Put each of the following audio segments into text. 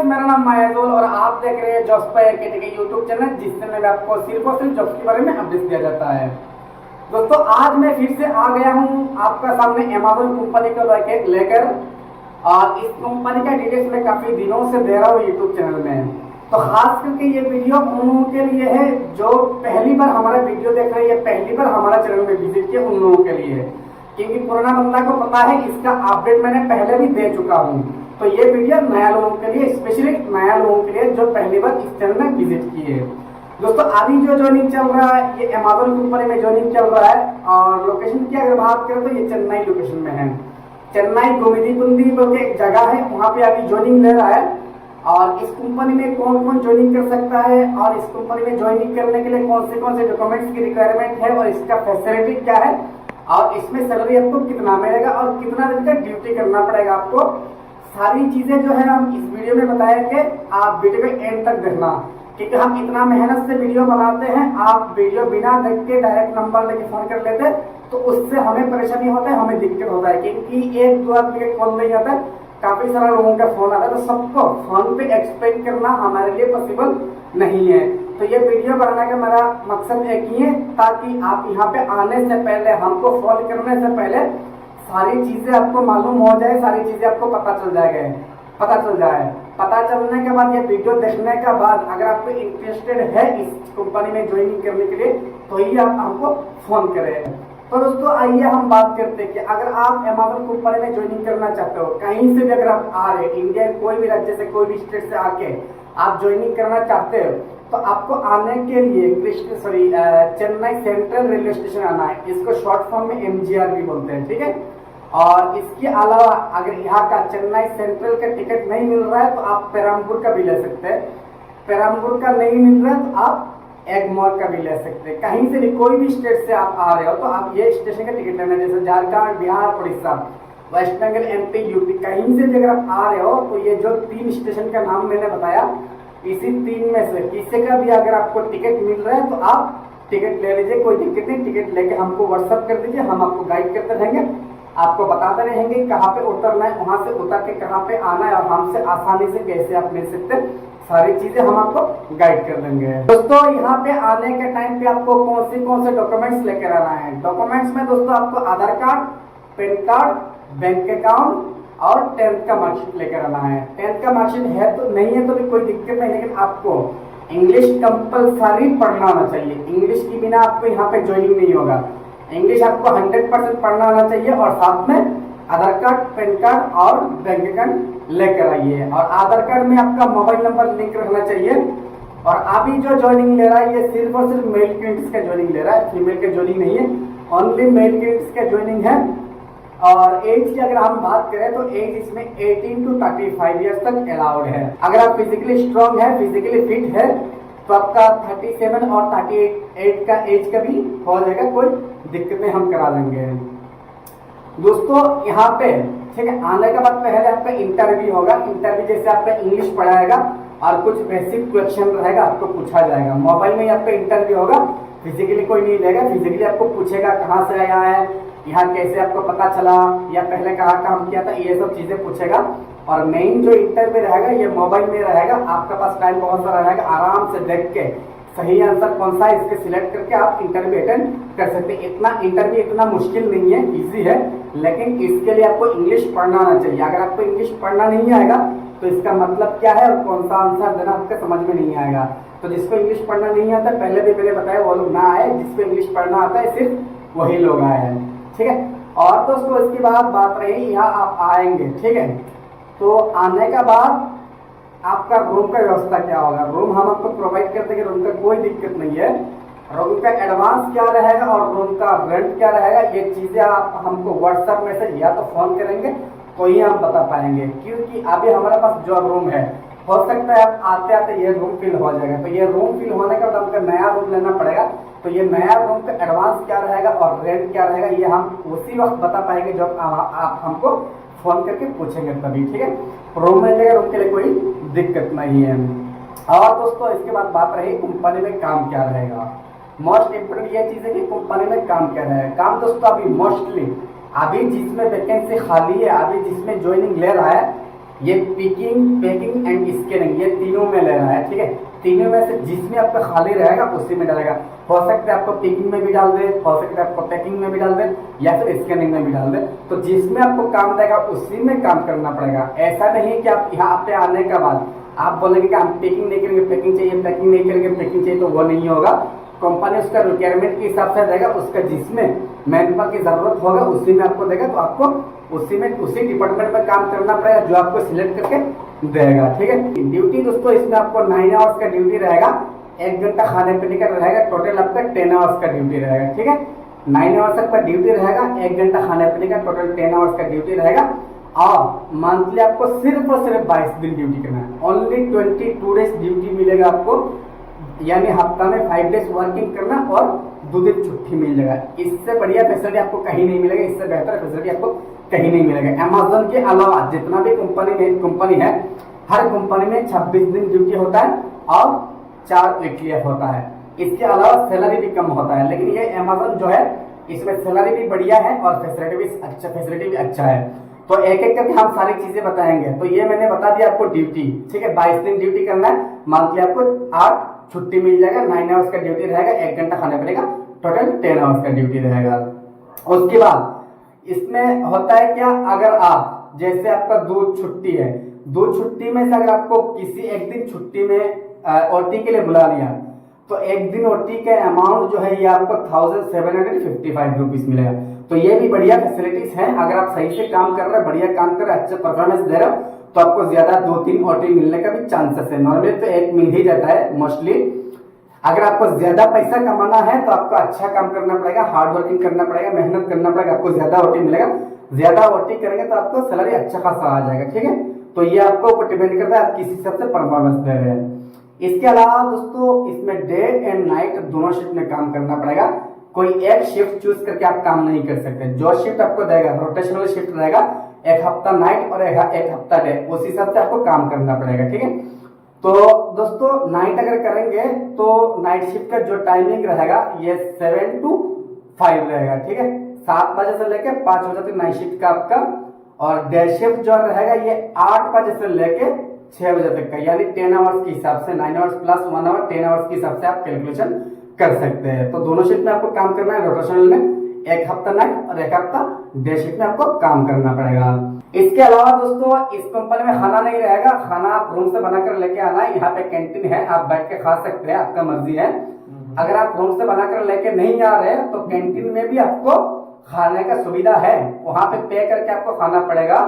Guys, मेरा नाम मायाजुल और आप देख रहे हैं जॉब्स बाय के यूट्यूब चैनल, जिस चैनल में आपको सिर्फ और सिर्फ जॉब्स के बारे में अपडेट दिया जाता है। दोस्तों, आज मैं फिर से आ गया हूं आपका सामने अमेज़न कंपनी को लेकर, और इस कंपनी का डिटेल्स मैं काफी दिनों से दे रहा हूँ यूट्यूब चैनल में। तो खास करके ये वीडियो उन लोगों के लिए है जो पहली बार हमारा वीडियो देख रहे हैं, पहली बार हमारा चैनल में विजिट किया, उन लोगों के लिए, क्योंकि पुराना बंदा को पता है इसका अपडेट मैंने पहले भी दे चुका हूँ। तो ये वीडियो नया लोगों के लिए, स्पेशली नया लोगों के लिए जो पहली बार इस चैनल में विजिट किए। दोस्तों, अभी जो ज्वाइनिंग चल रहा है ये अमेज़न कंपनी में ज्वाइनिंग चल रहा है, और लोकेशन की अगर बात करें तो ये चेन्नई लोकेशन में है। चेन्नई गोमिदीपुंदी बोल के एक जगह है, वहाँ पे अभी ज्वाइनिंग ले रहा है। और इस कंपनी में कौन कौन ज्वाइनिंग कर सकता है, और इस कंपनी में ज्वाइनिंग करने के लिए कौन से डॉक्यूमेंट्स की रिक्वायरमेंट है, और इसका फैसिलिटी क्या है, और इसमें सैलरी आपको कितना मिलेगा, और कितना दिन का ड्यूटी करना पड़ेगा आपको, सारी चीजें जो है हम इस वीडियो में बताएंगे। आप वीडियो के एंड तक देखना, क्योंकि हम इतना मेहनत से वीडियो बनाते हैं। आप वीडियो बिना देख के डायरेक्ट नंबर लेके फोन कर लेते तो उससे हमें परेशानी होता है, हमें दिक्कत होता है, क्योंकि एक दो आदमी का कॉल नहीं आता है, काफी सारा लोगों का फोन आता है, तो सबको फोन पे एक्सप्लेन करना हमारे लिए पॉसिबल नहीं है। तो ये वीडियो बनाने का मेरा मकसद एक ही है, ताकि आप यहाँ पे आने से पहले, हमको फोन करने से पहले सारी चीजें आपको मालूम हो जाए, सारी चीजें आपको पता चल जाए। पता चलने के बाद, ये वीडियो देखने के बाद अगर आपको इंटरेस्टेड है इस कंपनी में ज्वाइनिंग करने के लिए, तो ही आप हमको फोन करें। तो दोस्तों, आइए हम बात करते हैं कि अगर आप अमेज़न कंपनी में ज्वाइनिंग करना चाहते हो, कहीं से भी अगर आप आ रहे, इंडिया कोई भी राज्य से, कोई भी स्टेट से आके आप ज्वाइनिंग करना चाहते हो, तो आपको आने के लिए चेन्नई सेंट्रल रेलवे स्टेशन आना है। इसको शॉर्ट फॉर्म में MGR भी बोलते हैं, ठीक है। और इसके अलावा अगर यहाँ का चेन्नई सेंट्रल का टिकट नहीं मिल रहा है तो आप पेराम्बूर का भी ले सकते हैं। पेराम्बूर का नहीं मिल रहा है तो आप एगमोर का भी ले सकते हैं। कहीं से भी, कोई भी स्टेट से आप आ रहे हो तो आप ये स्टेशन का टिकट लेना, जैसे Jharkhand, Bihar, Orissa, West Bengal, MP, UP, कहीं से भी अगर आप आ रहे हो तो ये जो 3 स्टेशन का नाम मैंने बताया, इसी 3 में से किसी का भी अगर आपको टिकट मिल रहा है तो आप टिकट ले लीजिए, कोई दिक्कत नहीं। टिकट लेके हमको व्हाट्सअप कर दीजिए, हम आपको गाइड करते रहेंगे, आपको बताते रहेंगे कहाँ पे उतरना है, वहां से उतर के कहाँ पे आना है, और हमसे आसानी से कैसे आप ले सकते हैं, सारी चीजें हम आपको गाइड कर देंगे। दोस्तों, यहाँ पे आने के टाइम पे आपको कौन से डॉक्यूमेंट्स लेकर आना है। डॉक्यूमेंट्स में दोस्तों आपको Aadhaar card, PAN card, bank account और 10th का मार्कशीट लेकर आना है। 10th का मार्कशीट है तो नहीं है तो भी कोई दिक्कत नहीं, लेकिन आपको इंग्लिश कंपल्सरी पढ़ना आना चाहिए। इंग्लिश के बिना आपको यहाँ पे ज्वाइनिंग नहीं होगा। इंग्लिश आपको 100% पढ़ना आना चाहिए, और साथ में आधार कार्ड, पैन कार्ड और बैंक अकाउंट लेकर आइए। और आधार कार्ड में आपका मोबाइल नंबर लिंक रखना चाहिए। और अभी जो ज्वाइनिंग ले रहा है ये सिर्फ और सिर्फ मेल कैंडिडेट्स का ज्वाइनिंग ले रहा है, फीमेल का ज्वाइनिंग नहीं है, ओनली मेल कैंडिडेट्स का ज्वाइनिंग है। और एज की अगर हम बात करें तो एज इसमें 18 to 35 ईयर्स तक अलाउड है। अगर आप फिजिकली स्ट्रांग है, फिजिकली फिट है, तो आपका 37 और 38 का एज का भी हो जाएगा, कोई दिक्कत नहीं, हम करा लेंगे। दोस्तों, यहाँ पे ठीक है, आने के बाद पहले आपका इंटरव्यू होगा। इंटरव्यू जैसे आपका इंग्लिश पढ़ाएगा और कुछ बेसिक क्वेश्चन रहेगा, आपको पूछा जाएगा। मोबाइल में आपका इंटरव्यू होगा, फिजिकली कोई नहीं लेगा। फिजिकली आपको पूछेगा कहाँ से आया है, यहाँ कैसे आपको पता चला, या पहले कहाँ काम किया था, ये सब चीजें पूछेगा। और मेन जो इंटरव्यू रहेगा ये मोबाइल में रहेगा, आपके पास टाइम बहुत सारा रहेगा, आराम से देख के सही आंसर कौन सा है इसके सिलेक्ट करके आप इंटरव्यू अटेंड कर सकते हैं। इंटरव्यू इतना मुश्किल नहीं है, इजी है, लेकिन इसके लिए आपको इंग्लिश पढ़ना आना चाहिए। अगर आपको इंग्लिश पढ़ना नहीं आएगा तो इसका मतलब क्या है और कौन सा आंसर देना आपको समझ में नहीं आएगा। तो जिसको इंग्लिश पढ़ना नहीं आता, पहले भी मैंने बताया, वो लोग ना आए। जिसको इंग्लिश पढ़ना आता है सिर्फ वही लोग आए हैं, ठीक है। और दोस्तों, इसके बाद बात रही, यहाँ आप आएंगे, ठीक है, तो आने का बाद आपका रूम का व्यवस्था क्या होगा। रूम हम आपको प्रोवाइड करते हैं, रूम का कोई दिक्कत नहीं है। रूम का एडवांस क्या रहेगा और रूम का रेंट क्या रहेगा, ये चीजें आप हमको व्हाट्सएप मैसेज या तो फोन करेंगे तो ही हम बता पाएंगे, क्योंकि अभी हमारे पास जो रूम है, हो सकता है आप आते आते ये रूम फिल हो जाएगा। तो ये रूम फिल होने के बाद हमको नया रूम लेना पड़ेगा। तो ये नया रूम का एडवांस क्या रहेगा और रेंट क्या रहेगा, ये हम उसी वक्त बता पाएंगे जब आप हमको फोन करके पूछेंगे तभी, ठीक है। रूम मिलेगा, रूम के लिए कोई दिक्कत नहीं है। और दोस्तों, इसके बाद बात रही कंपनी में काम क्या रहेगा। मोस्ट इम्पोर्टेंट ये चीज है कि कंपनी में काम क्या रहेगा। काम दोस्तों अभी मोस्टली अभी जिसमें वैकेंसी खाली है, अभी जिसमें ज्वाइनिंग ले रहा है, ये पिकिंग, पैकिंग एंड स्कैन ठीक है। तीनों में से जिसमें आपका खाली रहेगा उसी में डालेगा। हो सकता है आपको पिकिंग में भी डाल दे, हो सकता है आपको पैकिंग में भी डाल दे, या फिर स्कैनिंग में भी डाल दे। तो जिसमें आपको काम देगा उसी में काम करना पड़ेगा। ऐसा नहीं कि आप यहाँ पे आने के बाद आप बोलेंगे कि हम पैकिंग नहीं करेंगे, पैकिंग चाहिए, पैकिंग नहीं करेंगे, पैकिंग चाहिए, तो वो नहीं होगा। कंपनी उसका रिक्वायरमेंट के हिसाब से देगा, उसका जिसमें मैनपावर की जरूरत होगा उसी में आपको देगा। तो आपको उसी में उसी डिपार्टमेंट में काम करना पड़ेगा जो आपको सिलेक्ट करके देगा, ठीक है। ड्यूटी दोस्तों इसमें आपको 9 आवर्स का ड्यूटी रहेगा, 1 घंटा खाने पीने का रहेगा, टोटल आपका 10 आवर्स का ड्यूटी रहेगा, ठीक है। 9 आवर्स तक का ड्यूटी रहेगा, 1 घंटा खाने पीने का, टोटल 10 आवर्स का ड्यूटी रहेगा। और मंथली आपको सिर्फ और सिर्फ 22 दिन ड्यूटी करना है। ओनली 22 डेज ड्यूटी मिलेगा आपको, यानी हफ्ता में 5 डेज वर्किंग करना और 2 दिन छुट्टी मिल जाएगा। इससे बढ़िया फैसिलिटी आपको कहीं नहीं मिलेगा, इससे बेहतर फैसिलिटी आपको कहीं नहीं मिलेगा। अमेज़न के अलावा जितना भी कंपनी है, हर कंपनी में 26 दिन ड्यूटी होता है और 4 वीकली ऑफ होता है। इसके अलावा सैलरी भी कम होता है, लेकिन ये अमेज़न जो है इसमें सैलरी भी बढ़िया है और फैसिलिटी भी अच्छा है। तो एक एक करके हम सारी चीजें बताएंगे। तो ये मैंने बता दिया आपको ड्यूटी, ठीक है। 22 दिन ड्यूटी करना है, मंथली आपको 8 छुट्टी मिल जाएगा, 9 आवर्स का ड्यूटी रहेगा, 1 घंटा खाने पीने का, टोटल 10 आवर्स का ड्यूटी रहेगा। उसके बाद इसमें होता है क्या, अगर आप जैसे आपका 2 छुट्टी है, 2 छुट्टी में से अगर आपको किसी एक दिन छुट्टी में ओटी के लिए बुला लिया, तो एक दिन ओटी के अमाउंट जो है ये आपको 1755 रुपीज मिलेगा। तो ये भी बढ़िया फैसिलिटीज हैं। अगर आप सही से काम कर रहे हैं, बढ़िया काम कर रहे हैं, अच्छा परफॉर्मेंस दे रहे हो, तो आपको ज्यादा 2-3 ओटी मिलने का भी चांसेस है। नॉर्मली तो एक मिल ही जाता है मोस्टली। अगर आपको ज्यादा पैसा कमाना है तो आपको अच्छा काम करना पड़ेगा, हार्ड वर्किंग करना पड़ेगा, मेहनत करना पड़ेगा, आपको ज्यादा ओटी मिलेगा। ज्यादा ओटी करेंगे तो आपको सैलरी अच्छा खासा आ जाएगा, ठीक है। तो ये आपको ऊपर डिपेंड करता है आप किस हिसाब से परफॉर्मेंस दे रहे हैं। इसके अलावा दोस्तों इसमें डे एंड नाइट दोनों शिफ्ट में काम करना पड़ेगा। कोई एक शिफ्ट चूज करके आप काम नहीं कर सकते। जो शिफ्ट आपको देगा रोटेशनल शिफ्ट रहेगा, एक हफ्ता नाइट और एक हफ्ता डे, उस हिसाब से आपको काम करना पड़ेगा, ठीक है। तो दोस्तों नाइट अगर करेंगे तो नाइट शिफ्ट का जो टाइमिंग रहेगा ये 7 to 5 रहेगा, ठीक है। 7 बजे से लेके 5 बजे तक नाइट शिफ्ट का आपका, और डे शिफ्ट जो रहेगा ये 8 बजे से लेके 6 बजे तक का, यानी 10 आवर्स के हिसाब से, 9 आवर्स प्लस 1 आवर 10 आवर्स के हिसाब से आप कैलकुलेशन कर सकते हैं। तो दोनों शिफ्ट में आपको काम करना है, रोटेशनल में एक हफ्ता नाइट और एक हफ्ता डे शिफ्ट में आपको काम करना पड़ेगा। इसके अलावा दोस्तों इस कंपनी में खाना नहीं रहेगा, खाना आप रूम से बनाकर लेके आना है। यहाँ पे कैंटीन है, आप बैठ के खा सकते हैं, आपका मर्जी है। अगर आप रूम से बनाकर लेके नहीं आ रहे तो कैंटीन में भी आपको खाने का सुविधा है, वहां पे पे करके आपको खाना पड़ेगा।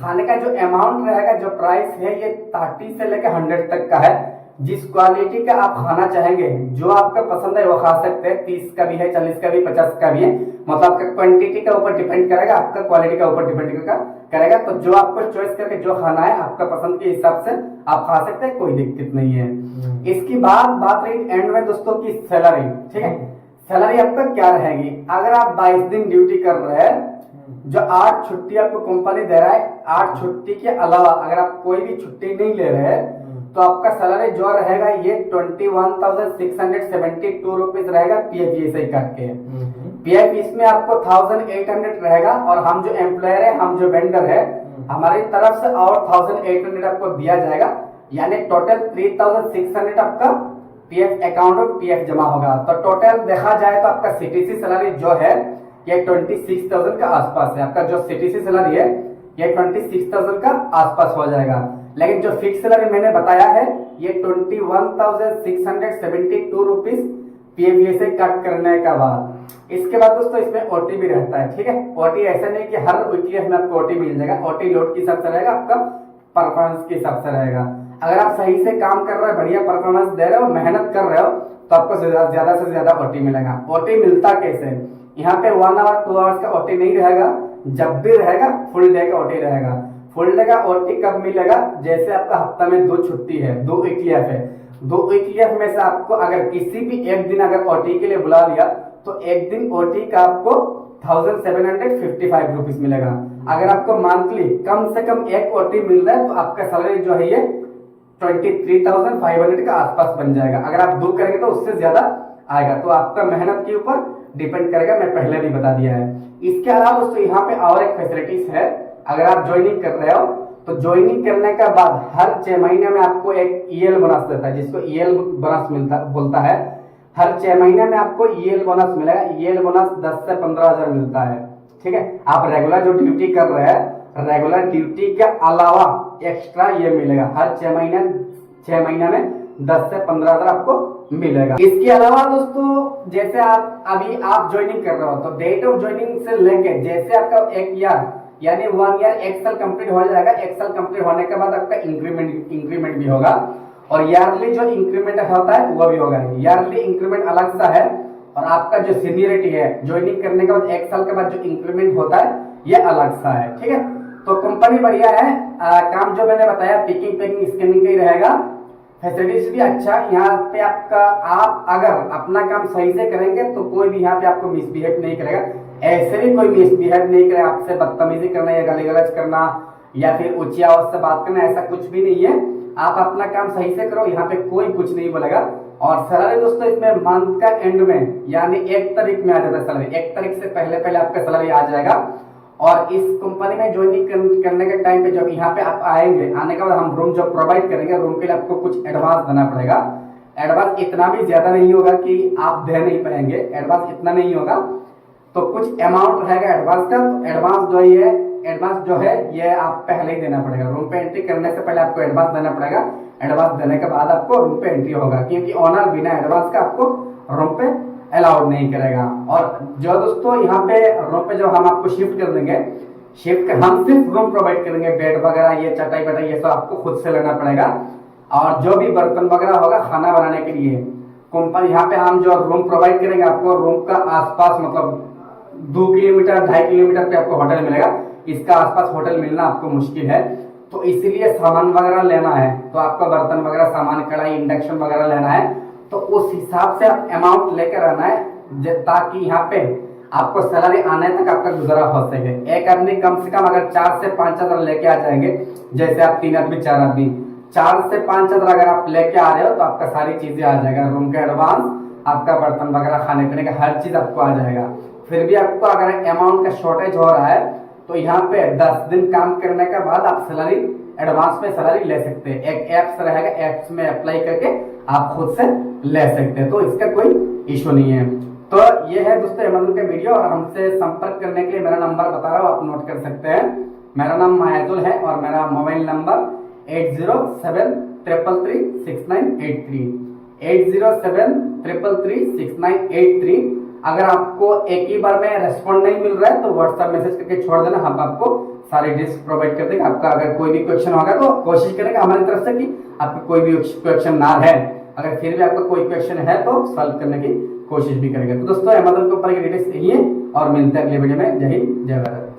खाने का जो अमाउंट रहेगा, जो प्राइस है, ये 30 से लेकर 100 तक का है। जिस क्वालिटी का आप खाना चाहेंगे, जो आपका पसंद है वो खा सकते हैं। 30 का भी है, 40 का भी, 50 का भी है। मतलब आपका क्वांटिटी का ऊपर डिपेंड करेगा, आपका क्वालिटी का ऊपर डिपेंड करेगा। तो जो आपको चॉइस करके जो खाना है आपका पसंद के हिसाब से आप खा सकते हैं, कोई दिक्कत नहीं है। इसकी बात रही एंड में दोस्तों की सैलरी, ठीक है। सैलरी आपका क्या रहेगी, अगर आप 22 दिन ड्यूटी कर रहे हैं, जो 8 छुट्टी आपको कंपनी दे रहा है, 8 छुट्टी के अलावा अगर आप कोई भी छुट्टी नहीं ले रहे हैं तो आपका सैलरी जो रहेगा ये 21,672 रुपीज रहेगा, PF काट के। PF इसमें आपको 1,800 रहेगा, और हम जो एम्प्लॉयर है, हम जो वेंडर है, हमारी तरफ से और 1,800 आपको दिया जाएगा, यानी टोटल 3,600 आपका PF अकाउंट में PF जमा होगा। तो टोटल देखा जाए तो आपका CTC सैलरी जो है ये 26,000 का आसपास है। आपका जो CTC सैलरी है ये 26,000 का आसपास हो जाएगा। लेकिन जो फिक्स सैलरी मैंने बताया है ये 21,672 रुपीज PF कट करने का बाद। इसके बाद दोस्तों इसमें ओटी भी रहता है, ठीक है। ओटी ऐसा नहीं कि हर वीकली में आपको ओटी मिल जाएगा, ओटी लोड के हिसाब से रहेगा, आपका परफॉर्मेंस के हिसाब से रहेगा। अगर आप सही से काम कर रहे हो, बढ़िया परफॉर्मेंस दे रहे हो, मेहनत कर रहे हो, तो आपको ज्यादा से ज्यादा ओटी मिलेगा। ओटी मिलता कैसे, यहाँ पे 1 आवर 2 आवर्स का ओटी नहीं रहेगा, जब भी रहेगा फुल डे का ओटी रहेगा। फुल डे का ओटी कब मिलेगा, जैसे आपका हफ्ता में 2 छुट्टी है, 2 ETF है, 2 ETF में से आपको अगर किसी भी एक दिन अगर ओटी के लिए बुला लिया तो एक दिन ओटी का आपको 1,755 रुपीज मिलेगा। अगर आपको मंथली कम से कम एक ओटी मिल रहा है तो आपका सैलरी जो है ये 23,500 का आसपास बन जाएगा। अगर आप 2 करेंगे तो उससे ज्यादा आएगा। तो आपका मेहनत के ऊपर डिपेंड करेगा, मैं पहले भी बता दिया है। इसके अलावा दोस्तों यहाँ पे और एक फैसिलिटीज है, अगर आप ज्वाइनिंग कर रहे हो तो ज्वाइनिंग करने के बाद हर 6 महीने में आपको एक ईएल बोनस देता है, जिसको ईएल बोनस मिलता बोलता है। हर 6 महीने में आपको ईएल बोनस मिलेगा। ईएल बोनस 10 से 15,000 मिलता है। ठीक है, आप रेगुलर जो ड्यूटी कर रहे हैं, रेगुलर ड्यूटी के अलावा एक्स्ट्रा ये मिलेगा। हर 6 महीने में 10 से 15,000 आपको मिलेगा। इसके अलावा दोस्तों, जैसे आप ज्वाइनिंग कर रहे हो, तो डेट ऑफ ज्वाइनिंग से लेके जैसे आपका 1 ईयर यानी 1 ईयर 1 साल कंप्लीट हो जाएगा। 1 साल कंप्लीट होने के बाद आपका इंक्रीमेंट भी होगा, और ईयरली जो इंक्रीमेंट होता है वो भी होगा। ईयरली इंक्रीमेंट अलग सा है, और आपका जो सीनियरिटी है ज्वाइनिंग करने के बाद 1 साल के बाद जो इंक्रीमेंट होता है ये अलग सा है। ठीक है, तो कंपनी बढ़िया है। काम जो मैंने बताया पिकिंग पैकिंग स्कैनिंग का ही रहेगा। फैसिलिटीज भी अच्छा यहाँ पे आप अगर अपना काम सही से करेंगे तो कोई भी यहाँ पे आपको मिसबिहेव नहीं करेगा। ऐसे भी कोई मिसबिहेव नहीं करेगा, आपसे बदतमीजी करना या गाली गलौज करना या फिर ऊंची आवाज से बात करना, ऐसा कुछ भी नहीं है। आप अपना काम सही से करो, यहाँ पे कोई कुछ नहीं बोलेगा। और सैलरी दोस्तों इसमें मंथ का एंड में यानी 1 तारीख में आ जाता है सैलरी। 1 तारीख से पहले आपका सैलरी आ जाएगा। और इस कंपनी में ज्वाइनिंग करने के टाइम पे जब यहाँ पे आप आएंगे, आने के बाद हम रूम जो प्रोवाइड करेंगे, रूम के लिए आपको कुछ एडवांस देना पड़ेगा। एडवांस इतना भी ज्यादा नहीं होगा कि आप दे नहीं पाएंगे, एडवांस इतना नहीं होगा, तो कुछ अमाउंट रहेगा एडवांस का। तो एडवांस जो है ये आप पहले ही देना पड़ेगा। रूम पे एंट्री करने से पहले आपको एडवांस देना पड़ेगा। एडवांस देने के बाद आपको रूम पे एंट्री होगा, क्योंकि ओनर बिना एडवांस का आपको रूम पे अलाउड नहीं करेगा। और जो दोस्तों यहाँ पे रूम पे जो हम आपको शिफ्ट कर देंगे, हम सिर्फ रूम प्रोवाइड करेंगे। बेड वगैरह ये चटाई बटाई ये सब आपको खुद से लेना पड़ेगा। और जो भी बर्तन वगैरह होगा खाना बनाने के लिए कंपनी यहाँ पे हम जो रूम प्रोवाइड करेंगे, आपको रूम का आसपास मतलब 2 किलोमीटर 2.5 किलोमीटर पे आपको होटल मिलेगा। इसका आसपास होटल मिलना आपको मुश्किल है, तो इसीलिए सामान वगैरह लेना है, तो आपका बर्तन वगैरह सामान, कढ़ाई, इंडक्शन वगैरह लेना है, तो उस हिसाब से आप अमाउंट लेकर आना है, ताकि यहाँ पे आपको सैलरी आने तक आपका गुजारा हो सके। एक आदमी कम से कम अगर 4 से 5 हजार लेके आ जाएंगे, जैसे आप 3 आदमी 4 आदमी 4 से 5 हजार अगर आप लेके आ रहे हो, तो आपका सारी चीजें आ जाएगा। रूम का एडवांस, आपका बर्तन वगैरह, खाने पीने का हर चीज आपको आ जाएगा। फिर भी आपको अगर अमाउंट का शॉर्टेज हो रहा है, तो यहाँ पे 10 दिन काम करने के बाद आप सैलरी एडवांस में सैलरी ले सकते हैं। एक एप्स रहेगा, एप्स में अप्लाई करके आप खुद से ले सकते हैं, तो इसका कोई इशू नहीं है। तो ये है दोस्तों अमेज़न का वीडियो, और हमसे संपर्क करने के लिए मेरा नंबर बता रहा हूँ, आप नोट कर सकते हैं। मेरा नाम महजुल है और मेरा मोबाइल नंबर 8073336983 8073336983। अगर आपको एक ही बार में रेस्पॉन्ड नहीं मिल रहा है तो व्हाट्सएप मैसेज करके छोड़ देना, हम आपको सारे डिस्क प्रोवाइड कर देंगे। आपका अगर कोई भी क्वेश्चन होगा तो कोशिश करेंगे हमारी तरफ से कि आपको कोई भी क्वेश्चन ना है। अगर फिर भी आपका कोई क्वेश्चन है तो सॉल्व करने की कोशिश भी करेंगे। तो दोस्तों अमेज़न कंपनी की डिटेल्स यही है, और मिलते हैं अगले वीडियो में। जय हिंद, जय भारत।